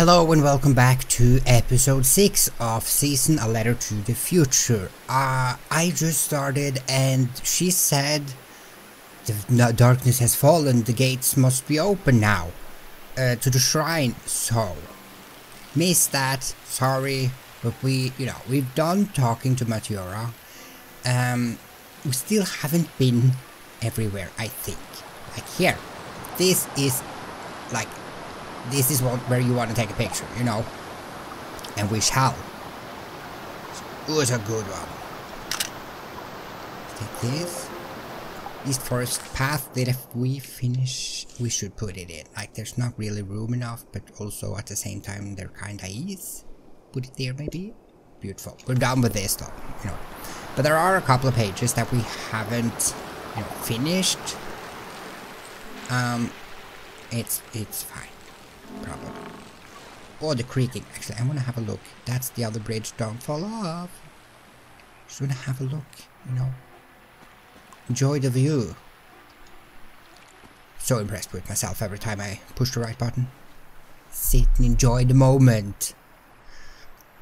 Hello and welcome back to episode 6 of season A Letter to the Future. I just started and she said the darkness has fallen, the gates must be open now to the shrine. So, missed that, sorry, but we've done talking to Matiora. We still haven't been everywhere, I think. Like here, this is where you want to take a picture, you know. And we shall. It was a good one. Take this. East Forest path that if we finish, we should put it in. Like, there's not really room enough, but also at the same time, there kinda is. Put it there, maybe. Beautiful. We're done with this, though, you know. But there are a couple of pages that we haven't, finished. It's fine. Probably. Oh, the creaking. Actually, I want to have a look. That's the other bridge. Don't fall off. Just want to have a look, Enjoy the view. So impressed with myself every time I push the right button. Sit and enjoy the moment.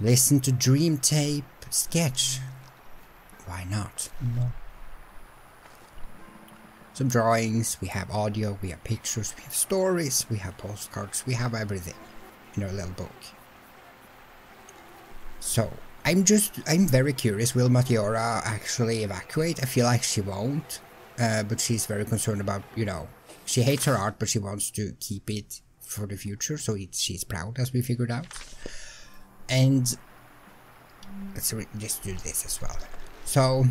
Listen to dream tape. Sketch. Why not? No. Some drawings, we have audio, we have pictures, we have stories, we have postcards, we have everything in our little book. So, I'm very curious, will Matiora actually evacuate? I feel like she won't, but she's very concerned about, she hates her art, but she wants to keep it for the future, so she's proud, as we figured out. And let's just do this as well. So,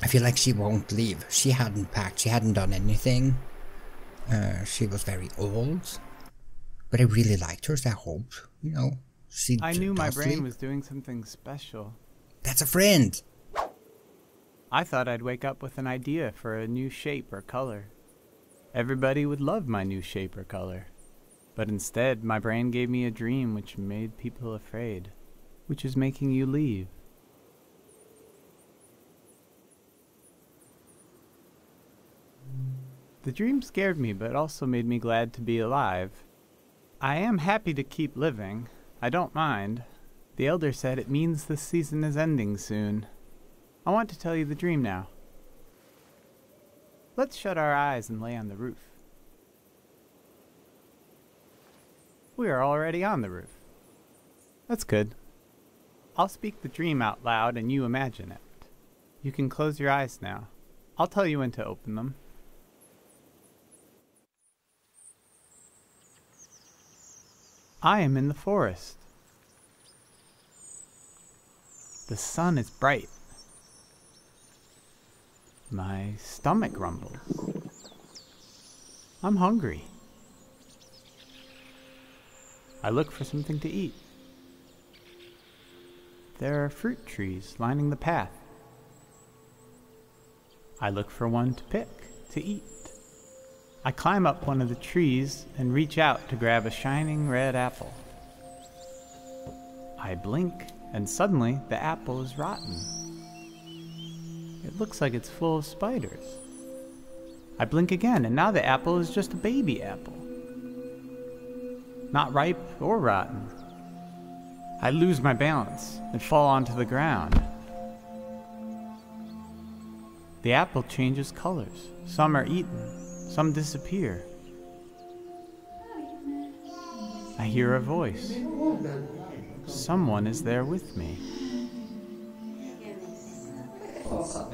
I feel like she won't leave. She hadn't packed, she hadn't done anything. She was very old. But I really liked her, so I hope, I knew my brain was doing something special. That's a friend! I thought I'd wake up with an idea for a new shape or color. Everybody would love my new shape or color. But instead, my brain gave me a dream which made people afraid. Which is making you leave. The dream scared me, but also made me glad to be alive. I am happy to keep living. I don't mind. The elder said it means the season is ending soon. I want to tell you the dream now. Let's shut our eyes and lay on the roof. We are already on the roof. That's good. I'll speak the dream out loud and you imagine it. You can close your eyes now. I'll tell you when to open them. I am in the forest. The sun is bright. My stomach rumbles. I'm hungry. I look for something to eat. There are fruit trees lining the path. I look for one to pick, to eat. I climb up one of the trees and reach out to grab a shining red apple. I blink, and suddenly the apple is rotten. It looks like it's full of spiders. I blink again, and now the apple is just a baby apple. Not ripe or rotten. I lose my balance and fall onto the ground. The apple changes colors. Some are eaten. Some disappear. I hear a voice. Someone is there with me.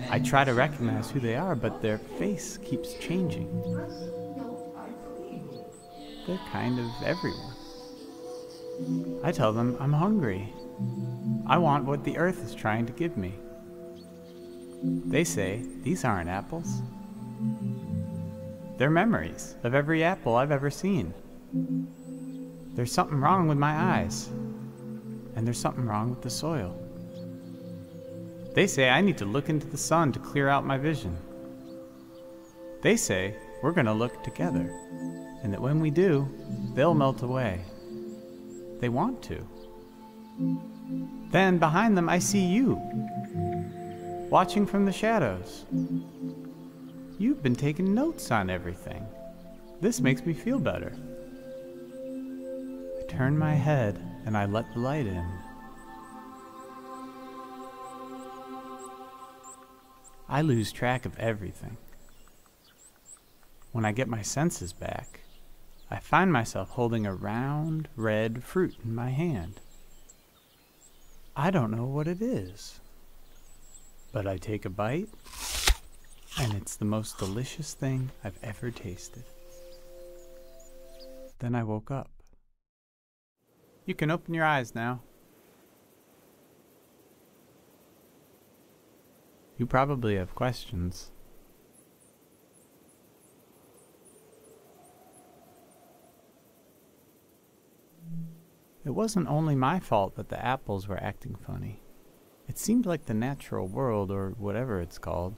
I try to recognize who they are, but their face keeps changing. They're kind of everywhere. I tell them I'm hungry. I want what the earth is trying to give me. They say, these aren't apples. They're memories of every apple I've ever seen. There's something wrong with my eyes. And there's something wrong with the soil. They say I need to look into the sun to clear out my vision. They say we're going to look together. And that when we do, they'll melt away. They want to. Then behind them I see you. Watching from the shadows. You've been taking notes on everything. This makes me feel better. I turn my head and I let the light in. I lose track of everything. When I get my senses back, I find myself holding a round, red fruit in my hand. I don't know what it is, but I take a bite, and it's the most delicious thing I've ever tasted. Then I woke up. You can open your eyes now. You probably have questions. It wasn't only my fault that the apples were acting funny. It seemed like the natural world, or whatever it's called,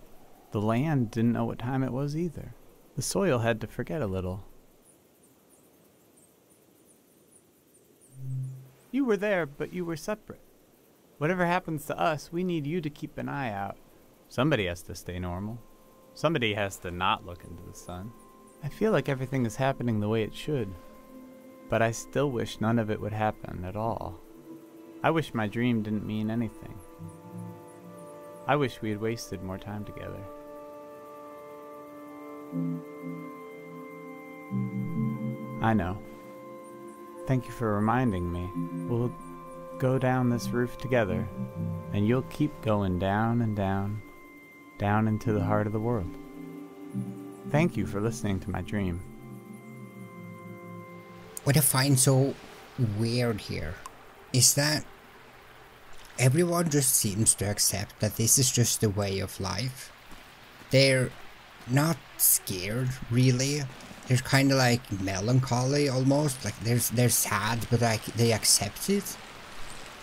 the land didn't know what time it was either. The soil had to forget a little. You were there, but you were separate. Whatever happens to us, we need you to keep an eye out. Somebody has to stay normal. Somebody has to not look into the sun. I feel like everything is happening the way it should, but I still wish none of it would happen at all. I wish my dream didn't mean anything. I wish we had wasted more time together. I know. Thank you for reminding me. We'll go down this roof together, and you'll keep going down and down, down into the heart of the world. Thank you for listening to my dream. What I find so weird here is that everyone just seems to accept that this is just the way of life. They're not scared, really. They're kind of like melancholy almost. Like they're sad, but like they accept it.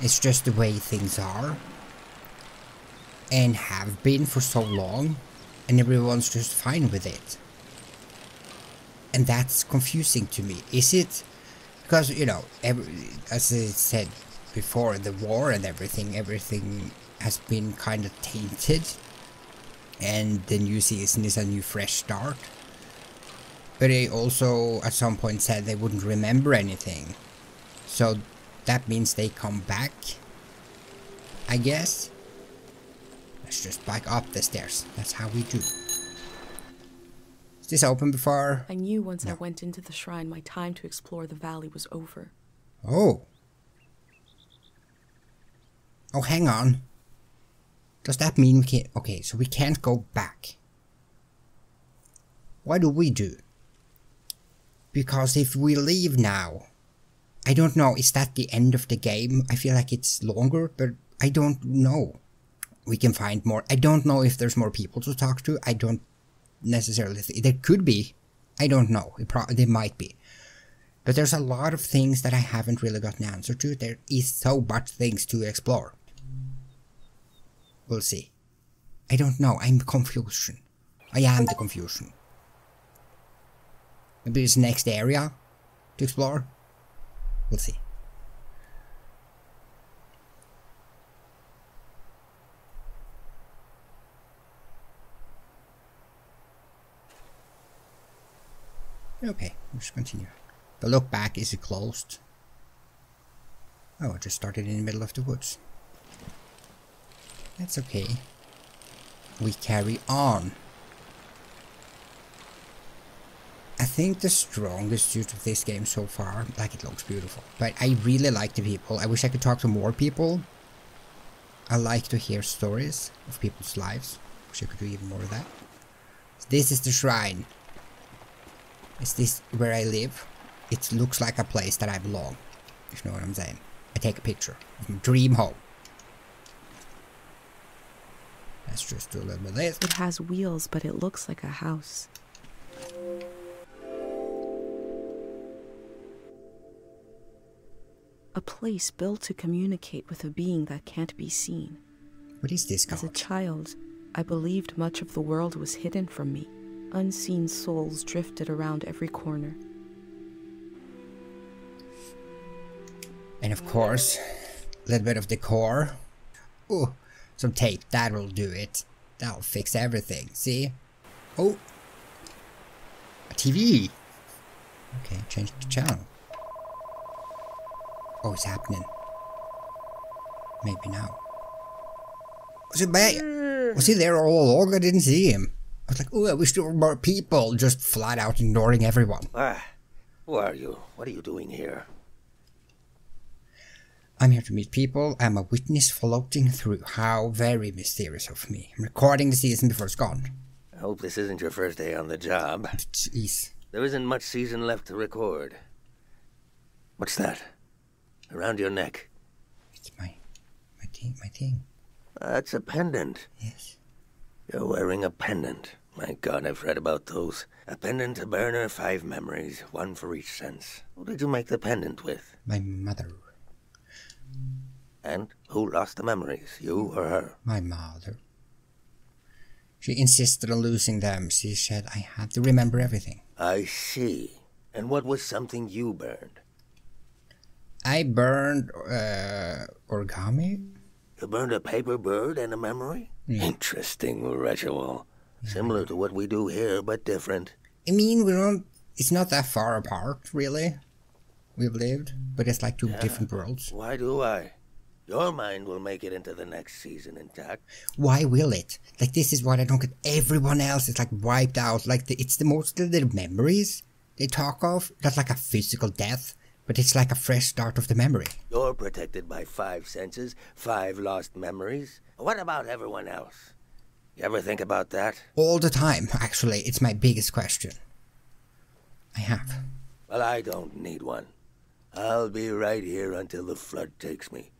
It's just the way things are. And have been for so long. And everyone's just fine with it. And that's confusing to me. Is it? Because, you know, as I said before, the war and everything has been kind of tainted. And the new season is a new fresh start. But they also at some point said they wouldn't remember anything. So that means they come back, I guess. Let's just bike up the stairs. That's how we do. Is this open before? I knew once I went into the shrine my time to explore the valley was over. Oh. Oh, hang on. Does that mean we can't... Okay, so we can't go back. What do we do? Because if we leave now... I don't know, is that the end of the game? I feel like it's longer, but I don't know. We can find more. I don't know if there's more people to talk to. I don't necessarily think... There could be. I don't know. There might be. But there's a lot of things that I haven't really gotten an answer to. There is so much things to explore. We'll see. I don't know. I'm confusion. I am the confusion. Maybe it's the next area to explore. We'll see. Okay, let's continue. The look back, is it closed? Oh, I just started in the middle of the woods. That's okay. We carry on. I think the strongest suit of this game so far, like it looks beautiful, but I really like the people. I wish I could talk to more people. I like to hear stories of people's lives. Wish I could do even more of that. This is the shrine. Is this where I live? It looks like a place that I belong, if you know what I'm saying. I take a picture of my dream home. Let's just do a little bit of this. It has wheels, but it looks like a house. A place built to communicate with a being that can't be seen. What is this called? As a child, I believed much of the world was hidden from me. Unseen souls drifted around every corner. And of course, a little bit of decor. Oh, some tape, that will do it. That'll fix everything, see? Oh, a TV. Okay, change the channel. Oh, it's happening. Maybe now. Was he there all along? I didn't see him. I was like, oh, I wish there were more people. Just flat out ignoring everyone. Who are you? What are you doing here? I'm here to meet people. I'm a witness floating through. How very mysterious of me. I'm recording the season before it's gone. I hope this isn't your first day on the job. Jeez. There isn't much season left to record. What's that? Around your neck? It's my thing. That's a pendant. Yes. You're wearing a pendant. My God, I've read about those. A pendant to burner 5 memories, 1 for each sense. Who did you make the pendant with? My mother. And who lost the memories, you or her? My mother. She insisted on losing them. She said I had to remember everything. I see. And what was something you burned? I burned origami. You burned a paper bird and a memory? Interesting ritual. Similar to what we do here, but different. I mean, it's not that far apart, really. We've lived, but it's like 2 different worlds. Why do I? Your mind will make it into the next season intact. Why will it? Like, this is what I don't get. Everyone else is like wiped out. Like, it's the most of the memories they talk of. That's like a physical death, but it's like a fresh start of the memory. You're protected by 5 senses, 5 lost memories. What about everyone else? You ever think about that? All the time, actually. It's my biggest question. I have. Well, I don't need one. I'll be right here until the flood takes me.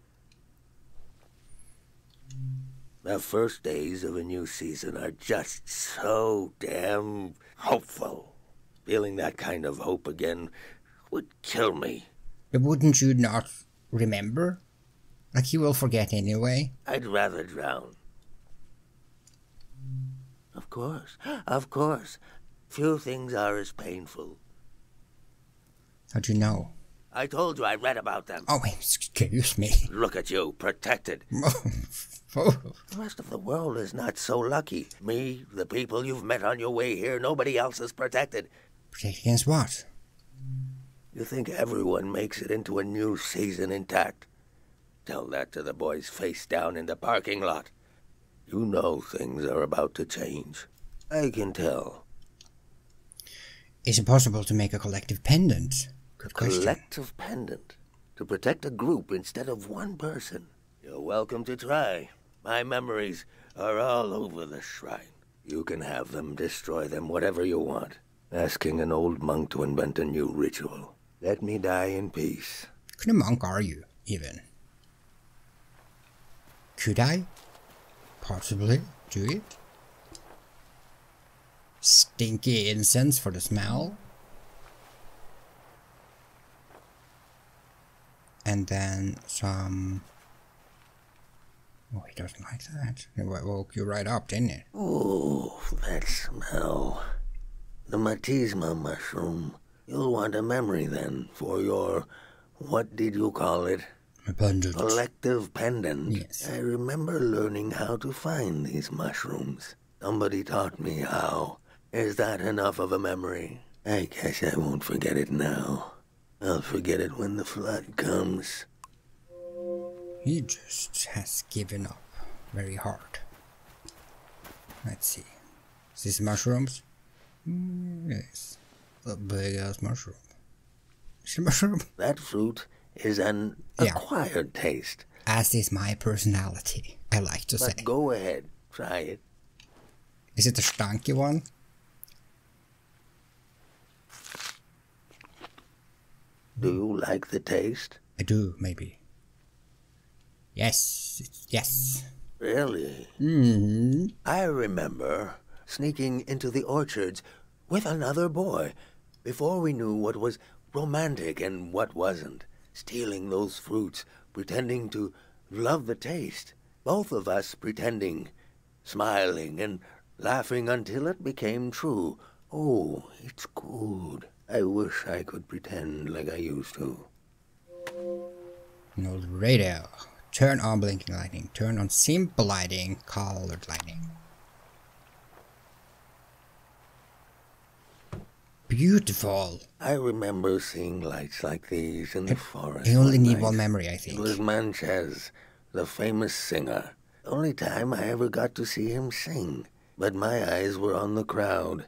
The first days of a new season are just so damn hopeful. Feeling that kind of hope again would kill me. But wouldn't you not remember? Like, you will forget anyway. I'd rather drown. Of course. Few things are as painful. How'd you know? I told you I read about them. Oh, excuse me. Look at you, protected. The rest of the world is not so lucky. Me, the people you've met on your way here, nobody else is protected. Protect against what? You think everyone makes it into a new season intact? Tell that to the boys face down in the parking lot. You know things are about to change. I can tell. Is it possible to make a collective pendant? Good question. Collective pendant? To protect a group instead of one person? You're welcome to try. My memories are all over the shrine. You can have them, destroy them, whatever you want. Asking an old monk to invent a new ritual. Let me die in peace. What kind of monk are you, even? Could I possibly do it? Stinky incense for the smell. And then some... Oh, he doesn't like that. It woke you right up, didn't it? Oh, that smell. The matisma mushroom. You'll want a memory then for your... What did you call it? A pendant. Collective pendant. Yes. I remember learning how to find these mushrooms. Somebody taught me how. Is that enough of a memory? I guess I won't forget it now. I'll forget it when the flood comes. He just has given up very hard. Let's see. Is this mushrooms? Yes. A big ass mushroom. Is it a mushroom? That fruit is an acquired taste. As is my personality, I like to say. But go ahead, try it. Is it the stanky one? Do you like the taste? I do, maybe. Yes, yes. Really? Mm-hmm. I remember sneaking into the orchards with another boy before we knew what was romantic and what wasn't. Stealing those fruits, pretending to love the taste. Both of us pretending, smiling and laughing until it became true. Oh, it's good. I wish I could pretend like I used to. No radio. Turn on blinking lighting. Turn on simple lighting, colored lighting. beautiful. I remember seeing lights like these in the forest. I only need night. one memory, I It think. was Manchez, the famous singer. Only time I ever got to see him sing. But my eyes were on the crowd,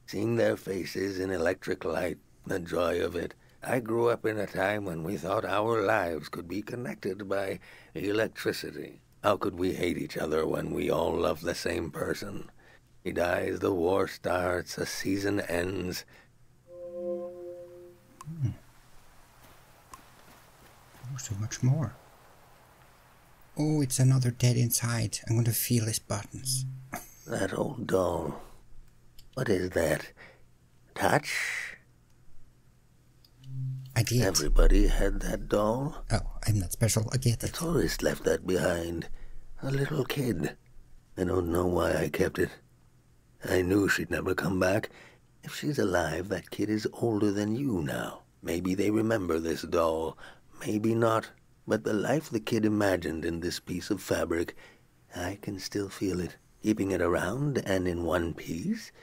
seeing their faces in electric light, the joy of it. I grew up in a time when we thought our lives could be connected by electricity. How could we hate each other when we all love the same person? He dies, the war starts, a season ends. Oh, so much more. Oh, it's another dead inside. I'm going to feel his buttons. That old doll. What is that? Touch? I did. Everybody had that doll. Oh, I'm not special. I get A it. tourist left that behind. A little kid. I don't know why I kept it. I knew she'd never come back. If she's alive, that kid is older than you now. Maybe they remember this doll. Maybe not. But the life the kid imagined in this piece of fabric, I can still feel it. Keeping it around and in one piece,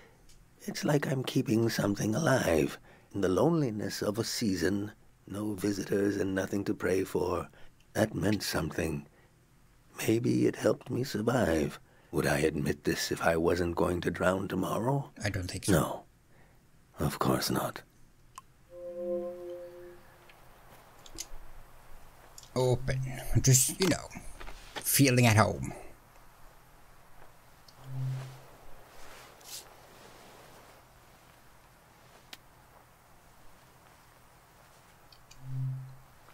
it's like I'm keeping something alive. In the loneliness of a season, no visitors and nothing to pray for, that meant something. Maybe it helped me survive. Would I admit this if I wasn't going to drown tomorrow? I don't think so. No, of course not. Open. Just, feeling at home.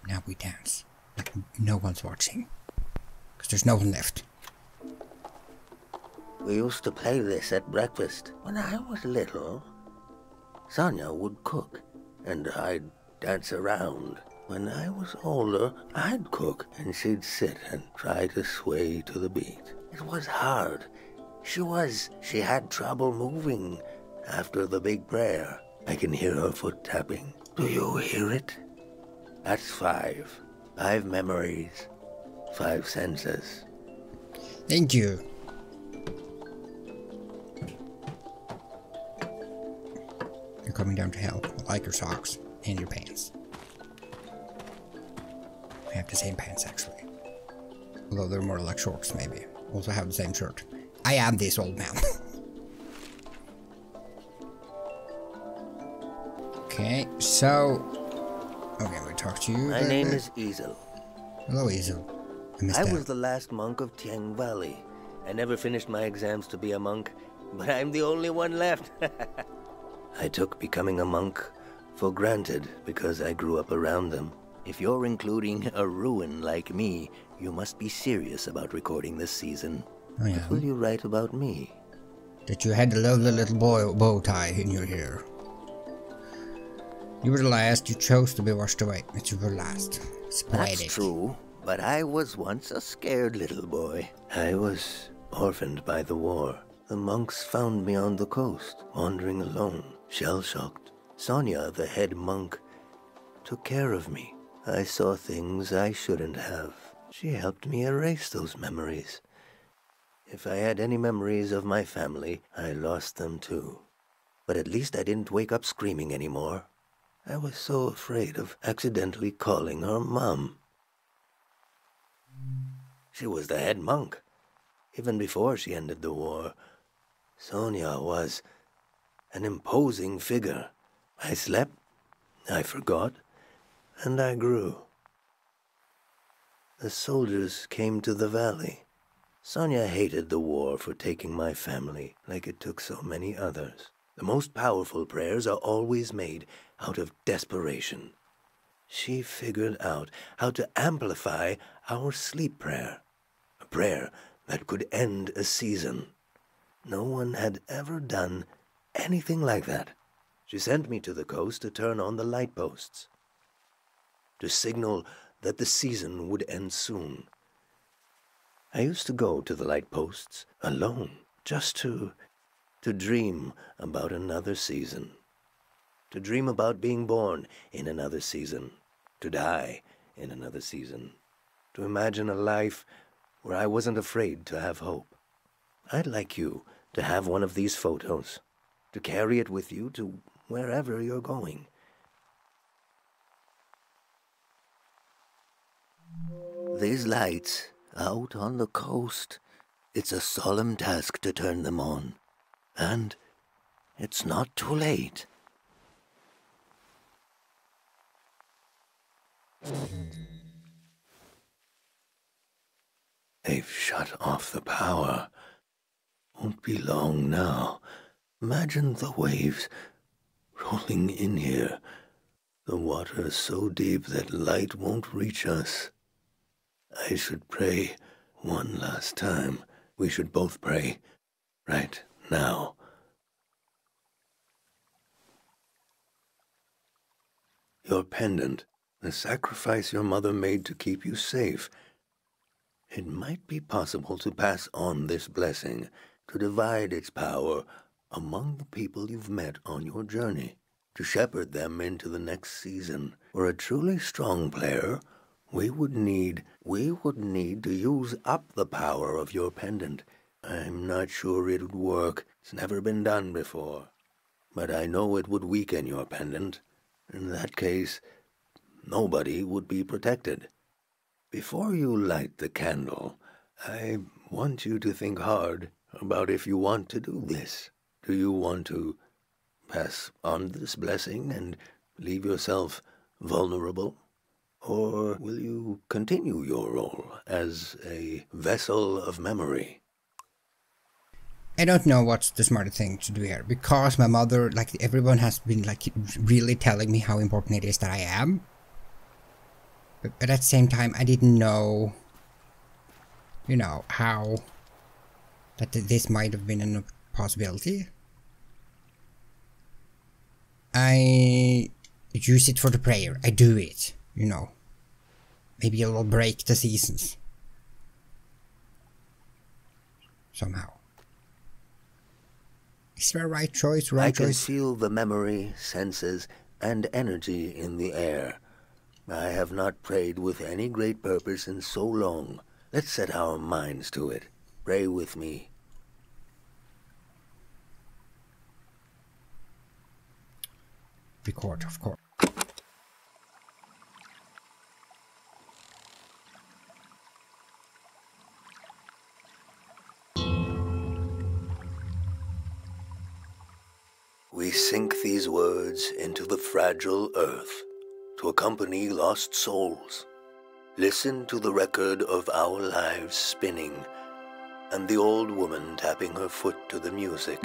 Now we dance. Like no one's watching. Because there's no one left. We used to play this at breakfast. When I was little, Sonia would cook, and I'd dance around. When I was older, I'd cook, and she'd sit and try to sway to the beat. It was hard. She had trouble moving after the big prayer. I can hear her foot tapping. Do you hear it? That's 5. 5 memories. 5 senses. Thank you. You're coming down to hell. I like your socks and your pants. I have the same pants actually. Although they're more like shorts maybe. Also have the same shirt. I am this old man. Okay, so... Okay, we talk to you. My name is Easel. Hello, Easel. I missed I that. was the last monk of Tieng Valley. I never finished my exams to be a monk, but I'm the only one left. I took becoming a monk for granted because I grew up around them. If you're including a ruin like me, you must be serious about recording this season. Oh, yeah. What will you write about me? That you had a lovely little bow tie in your hair. You were the last. You chose to be washed away. But you were last. It's poetic. That's true, but I was once a scared little boy. I was orphaned by the war. The monks found me on the coast, wandering alone, shell-shocked. Sonia, the head monk, took care of me. I saw things I shouldn't have. She helped me erase those memories. If I had any memories of my family, I lost them too. But at least I didn't wake up screaming anymore. I was so afraid of accidentally calling her Mom. She was the head monk. Even before she ended the war, Sonia was an imposing figure. I slept, I forgot, and I grew. The soldiers came to the valley. Sonia hated the war for taking my family like it took so many others. The most powerful prayers are always made out of desperation. She figured out how to amplify our sleep prayer, a prayer that could end a season. No one had ever done anything like that. She sent me to the coast to turn on the light posts, to signal that the season would end soon. I used to go to the light posts alone, just to dream about another season, to dream about being born in another season, to die in another season, to imagine a life where I wasn't afraid to have hope. I'd like you to have one of these photos, to carry it with you to wherever you're going. These lights out on the coast, it's a solemn task to turn them on. And it's not too late. They've shut off the power. Won't be long now. Imagine the waves rolling in here. The water is so deep that light won't reach us. I should pray one last time. We should both pray right now. Your pendant, the sacrifice your mother made to keep you safe. It might be possible to pass on this blessing, to divide its power among the people you've met on your journey, to shepherd them into the next season. For a truly strong player, we would need to use up the power of your pendant. I'm not sure it would work. It's never been done before. But I know it would weaken your pendant. In that case, nobody would be protected. Before you light the candle, I want you to think hard about if you want to do this. Do you want to pass on this blessing and leave yourself vulnerable? Or will you continue your role as a vessel of memory? I don't know what's the smarter thing to do here, because my mother, like everyone has been like really telling me how important it is that I am. But at the same time, I didn't know, you know, how that this might have been a possibility. I use it for the prayer. I do it, you know. Maybe it will break the seasons. Somehow. Is there a right choice, wrong choice? I can feel the memory, senses, and energy in the air. I have not prayed with any great purpose in so long. Let's set our minds to it. Pray with me. Record, of course. We sink these words into the fragile earth to accompany lost souls. Listen to the record of our lives spinning and the old woman tapping her foot to the music.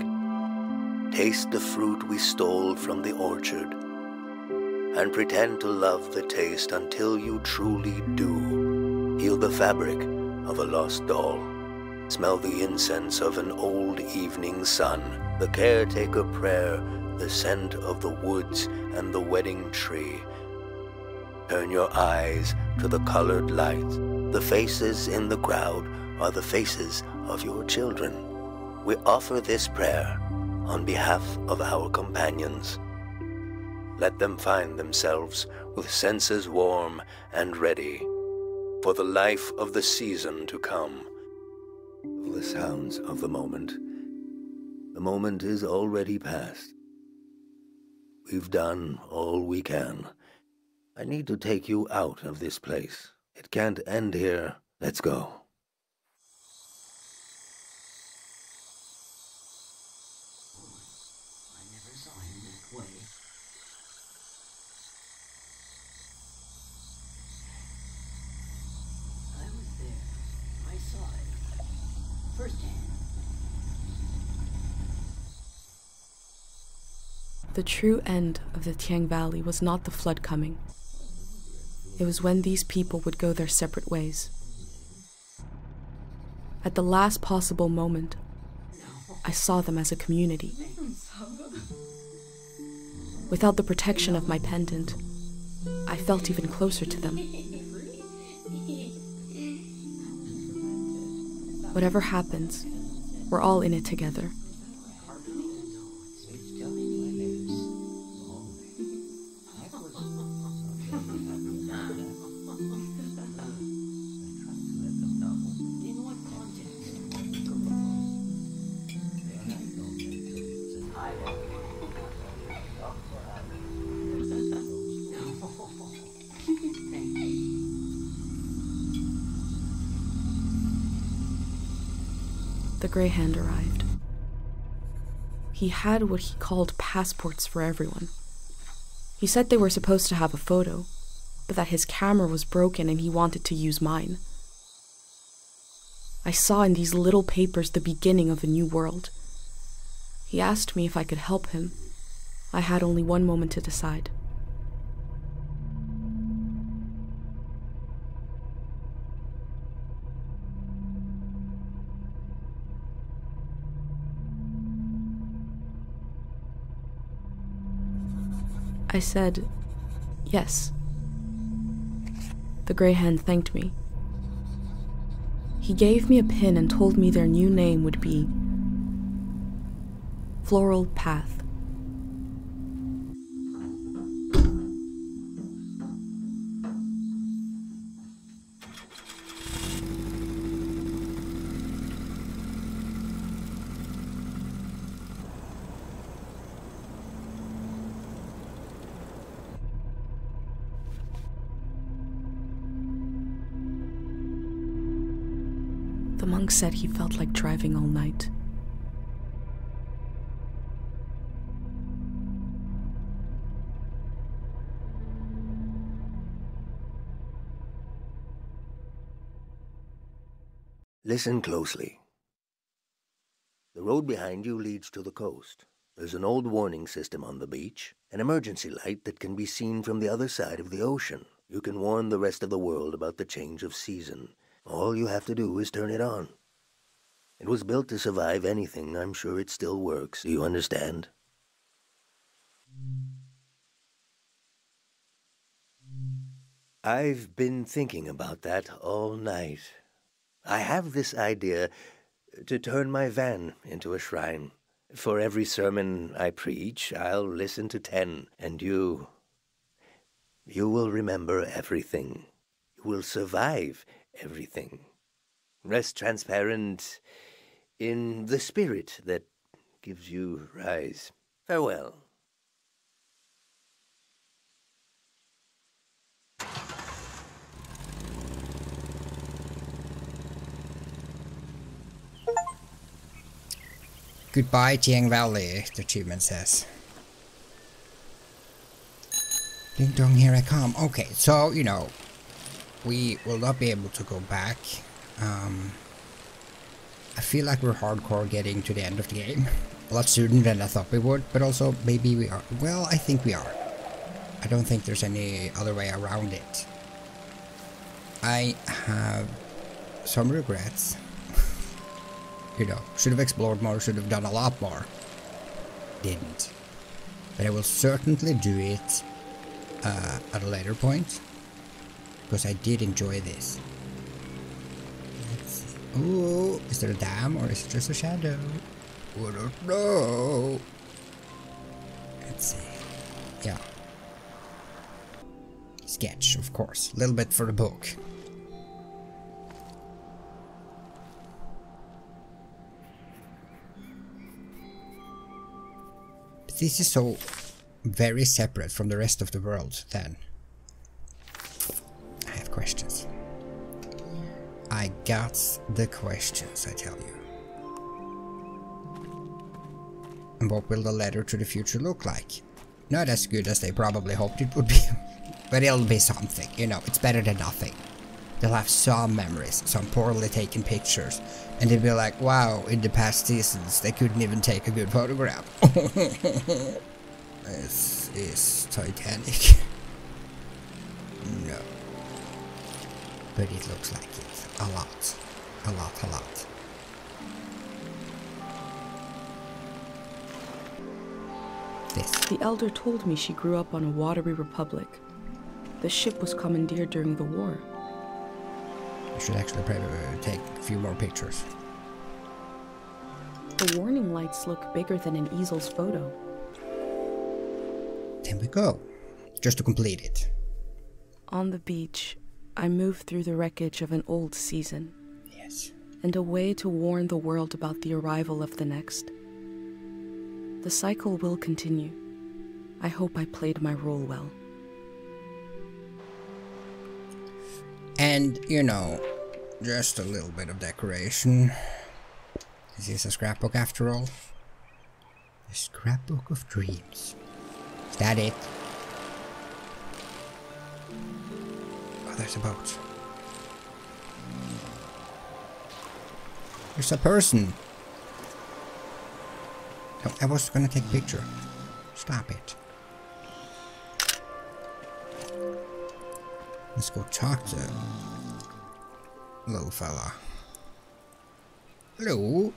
Taste the fruit we stole from the orchard and pretend to love the taste until you truly do. Feel the fabric of a lost doll. Smell the incense of an old evening sun, the caretaker prayer, the scent of the woods and the wedding tree. Turn your eyes to the colored lights. The faces in the crowd are the faces of your children. We offer this prayer on behalf of our companions. Let them find themselves with senses warm and ready for the life of the season to come. The sounds of the moment. The moment is already past. We've done all we can. I need to take you out of this place. It can't end here. Let's go. I never saw him that way. I was there. I saw it. Firsthand. The true end of the Tieng Valley was not the flood coming. It was when these people would go their separate ways. At the last possible moment, I saw them as a community. Without the protection of my pendant, I felt even closer to them. Whatever happens, we're all in it together. The Grey Hand arrived. He had what he called passports for everyone. He said they were supposed to have a photo, but that his camera was broken and he wanted to use mine. I saw in these little papers the beginning of a new world. He asked me if I could help him. I had only one moment to decide. I said, yes. The Grey Hand thanked me. He gave me a pin and told me their new name would be Floral Path. The monk said he felt like driving all night. Listen closely. The road behind you leads to the coast. There's an old warning system on the beach, an emergency light that can be seen from the other side of the ocean. You can warn the rest of the world about the change of season. All you have to do is turn it on. It was built to survive anything. I'm sure it still works. Do you understand? I've been thinking about that all night. I have this idea to turn my van into a shrine. For every sermon I preach, I'll listen to 10, and you will remember everything. You will survive everything. Rest transparent in the spirit that gives you rise. Farewell. Goodbye, Tieng Valley, the achievement says. Ding dong, here I come. Okay, so, you know, we will not be able to go back. I feel like we're hardcore getting to the end of the game. A lot sooner than I thought we would, but also maybe we are. Well, I think we are. I don't think there's any other way around it. I have some regrets. You know, should have explored more, should have done a lot more. Didn't. But I will certainly do it at a later point. Because I did enjoy this. Let's see. Ooh, is there a dam or is it just a shadow? I don't know. Let's see. Yeah. Sketch, of course. A little bit for the book. But this is so very separate from the rest of the world then. I have questions. I got the questions, I tell you. And what will the letter to the future look like? Not as good as they probably hoped it would be, but it'll be something, you know, it's better than nothing. They'll have some memories, some poorly taken pictures, and they'll be like, wow, in the past seasons they couldn't even take a good photograph. This is Titanic. No. But it looks like it. A lot. A lot, a lot. This. The elder told me she grew up on a watery republic. The ship was commandeered during the war. I should actually probably take a few more pictures. The warning lights look bigger than an easel's photo. There we go. Just to complete it. On the beach, I moved through the wreckage of an old season. Yes. And a way to warn the world about the arrival of the next. The cycle will continue. I hope I played my role well. And, you know, just a little bit of decoration. Is this a scrapbook after all? A scrapbook of dreams. Is that it? Oh, there's a boat. There's a person. No, I was gonna take a picture. Stop it. Let's go talk to little fella. Hello.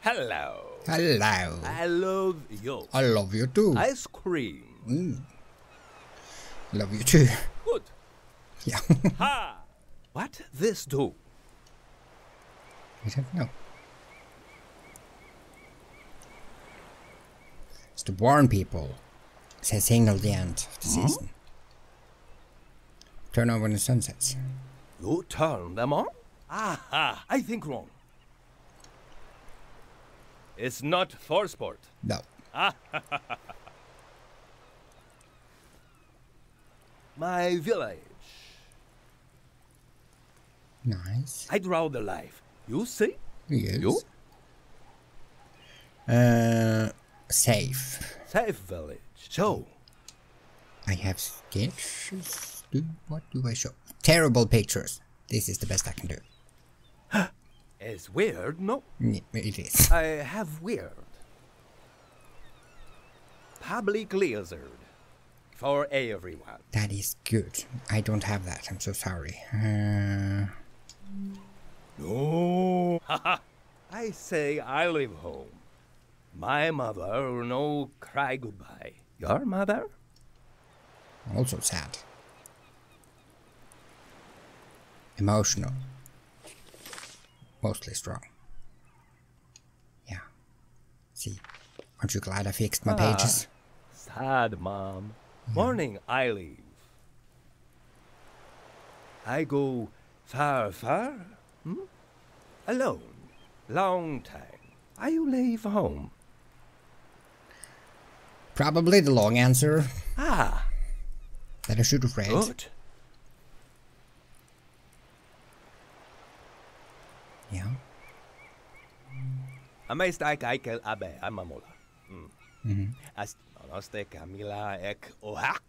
Hello. Hello. I love you. I love you too. Ice cream. Love you too. Good. Yeah. Ha! What this do? I don't know. It's to warn people. It says signal the end of the season. Turn on when the sun sets. You turn them on? Aha! I think wrong. It's not for sport. No. My village. Nice. I draw the life. You see? Yes. You? Safe. Safe village. So, I have sketches. What do I show? Terrible pictures. This is the best I can do. it's weird, no? It is. I have weird. Public lizard. For everyone. That is good. I don't have that. I'm so sorry. No. I say I live home. My mother no cry goodbye. Your mother? Also sad. Emotional. Mostly strong. Yeah. See. Aren't you glad I fixed my pages? Sad mom. Morning I leave. I go far, far? Alone. Long time. I leave home. Probably the long answer Ah, that I should have read. good. Yeah. Amesta kaikel abe amamola. As nonoste Camila ek ohak.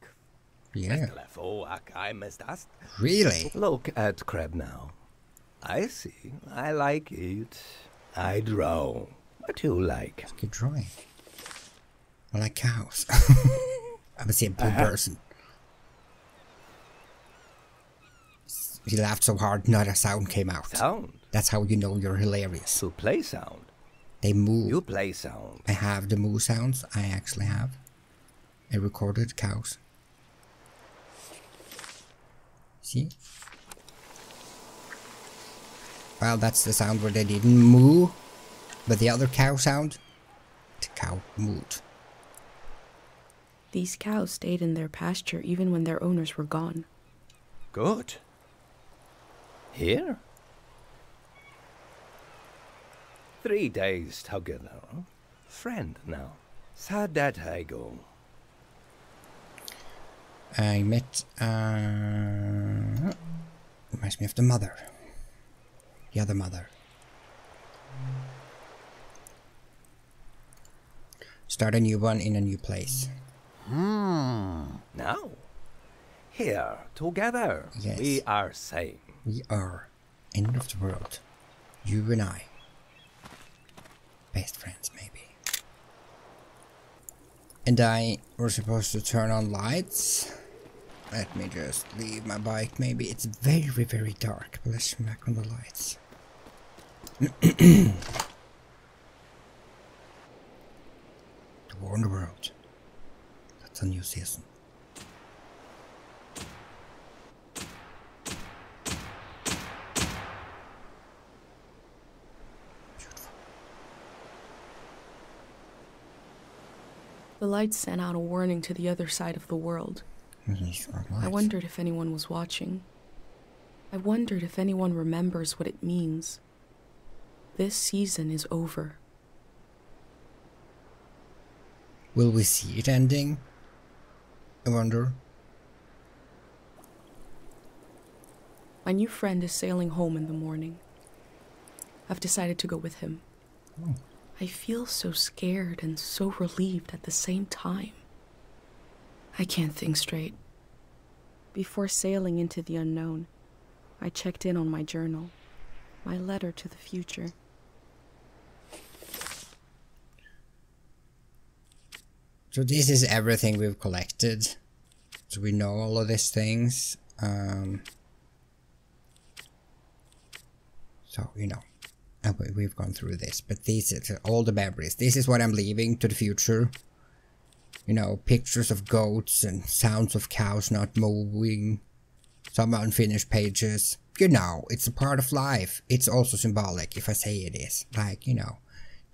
Yeah. Estelefo ak I mestast. Really? Look at crab now. I see. I like it. I draw. What you like? Good drawing. I like cows. I'm a simple person. He laughed so hard, not a sound came out. Sound. That's how you know you're hilarious. To play sound. They move. You play sound. I have the moo sounds. I actually have. I recorded cows. See? Well, that's the sound where they didn't moo. But the other cow sound, the cow mooed. These cows stayed in their pasture even when their owners were gone. Good. Here? 3 days together. Friend now. Sad that I go. I met, reminds me of the mother. The other mother. Start a new one in a new place. Now? Here, together. Yes. We are same. We are end of the world. You and I. Best friends, maybe. And I were supposed to turn on lights. Let me just leave my bike, maybe. It's very, very dark, but let's turn back on the lights. To warn the world. That's a new season. The lights sent out a warning to the other side of the world. These are I lights. wondered if anyone was watching. I wondered if anyone remembers what it means. This season is over. Will we see it ending? I wonder. My new friend is sailing home in the morning. I've decided to go with him. I feel so scared and so relieved at the same time. I can't think straight. Before sailing into the unknown, I checked in on my journal, my letter to the future. So this is everything we've collected. So we know all of these things. So, you know, we've gone through this. But these are all the memories. This is what I'm leaving to the future. You know, pictures of goats and sounds of cows not moving. Some unfinished pages. You know, it's a part of life. It's also symbolic, if I say it is. Like, you know,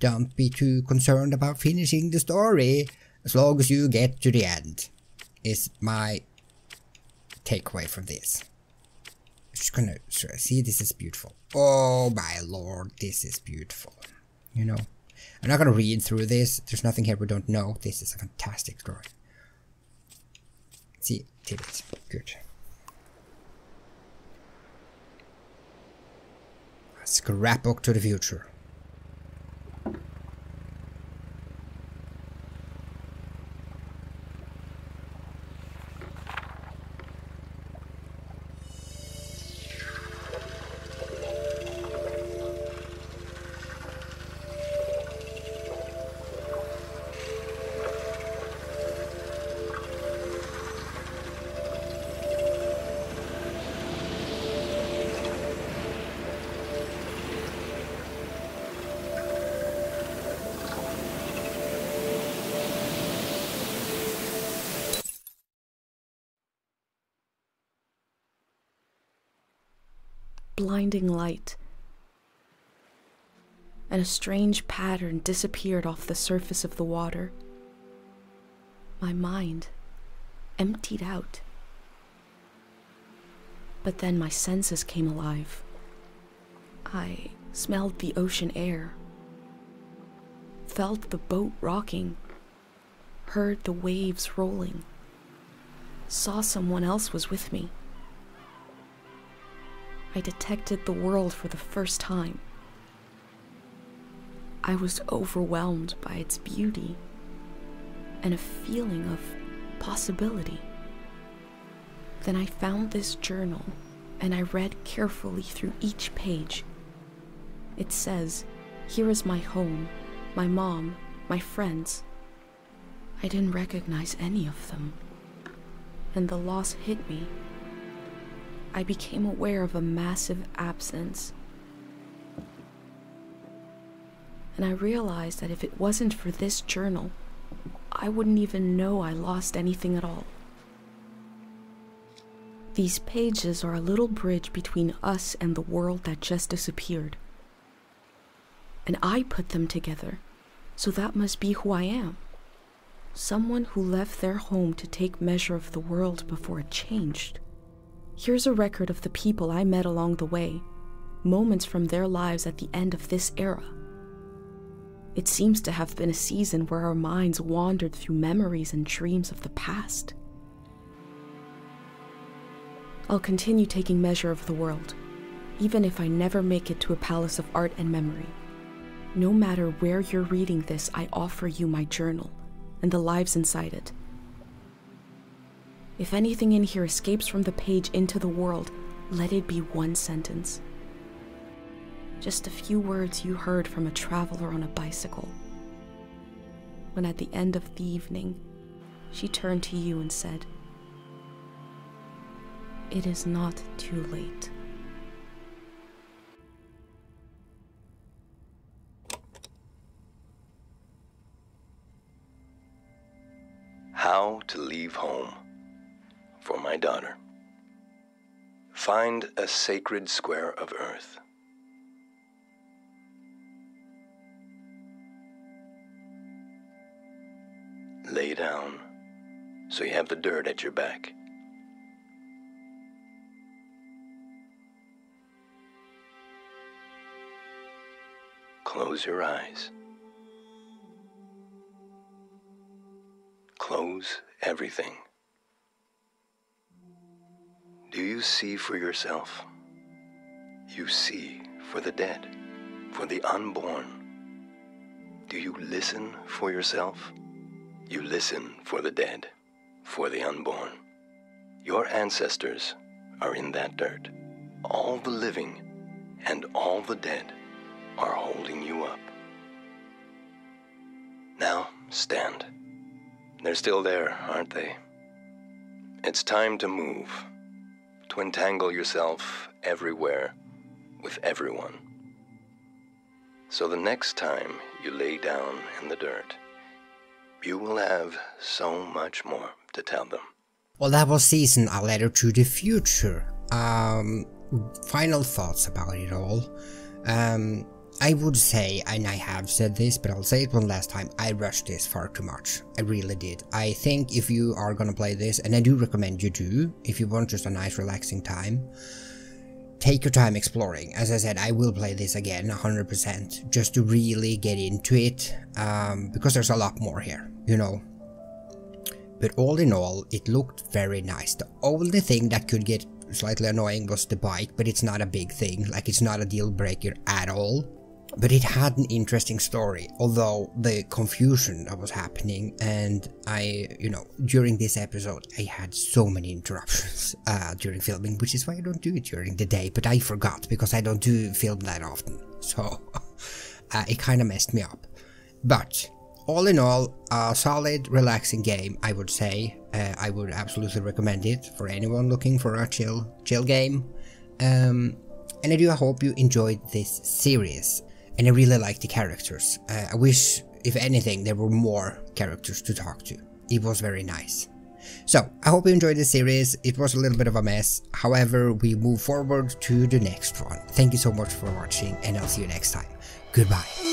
don't be too concerned about finishing the story as long as you get to the end, is my takeaway from this. Just gonna see, this is beautiful. Oh my lord, this is beautiful. You know, I'm not gonna read through this. There's nothing here we don't know. This is a fantastic story. See, did it. Good. Scrapbook to the future. Blinding light, and a strange pattern disappeared off the surface of the water. My mind emptied out. But then my senses came alive. I smelled the ocean air, felt the boat rocking, heard the waves rolling, saw someone else was with me. I detected the world for the first time. I was overwhelmed by its beauty and a feeling of possibility. Then I found this journal and I read carefully through each page. It says, "Here is my home, my mom, my friends." I didn't recognize any of them, and the loss hit me. I became aware of a massive absence. And I realized that if it wasn't for this journal, I wouldn't even know I lost anything at all. These pages are a little bridge between us and the world that just disappeared. And I put them together, so that must be who I am. Someone who left their home to take measure of the world before it changed. Here's a record of the people I met along the way, moments from their lives at the end of this era. It seems to have been a season where our minds wandered through memories and dreams of the past. I'll continue taking measure of the world, even if I never make it to a palace of art and memory. No matter where you're reading this, I offer you my journal and the lives inside it. If anything in here escapes from the page into the world, let it be one sentence. Just a few words you heard from a traveler on a bicycle. When at the end of the evening, she turned to you and said, "It is not too late." How to leave home. For my daughter. Find a sacred square of earth. Lay down so you have the dirt at your back. Close your eyes. Close everything. Do you see for yourself You see for the dead, for the unborn. Do you listen for yourself? You listen for the dead, for the unborn. Your ancestors are in that dirt. All the living and all the dead are holding you up. Now, stand. They're still there, aren't they? It's time to move, to entangle yourself everywhere with everyone. So the next time you lay down in the dirt, you will have so much more to tell them. Well, that was Season, A Letter to the Future. Final thoughts about it all. I would say, and I have said this, but I'll say it one last time, I rushed this far too much. I really did. I think if you are gonna play this, and I do recommend you do, if you want just a nice relaxing time, take your time exploring. As I said, I will play this again 100%, just to really get into it, because there's a lot more here, you know. But all in all, it looked very nice. The only thing that could get slightly annoying was the bike, but it's not a big thing, like it's not a deal breaker at all. But it had an interesting story, although the confusion that was happening, and during this episode I had so many interruptions during filming, which is why I don't do it during the day, but I forgot because I don't do film that often, so it kind of messed me up. But all in all, a solid, relaxing game, I would say. I would absolutely recommend it for anyone looking for a chill game. And I do hope you enjoyed this series. And I really like the characters. I wish, if anything, there were more characters to talk to. It was very nice. So, I hope you enjoyed this series. It was a little bit of a mess. However, we move forward to the next one. Thank you so much for watching, and I'll see you next time. Goodbye.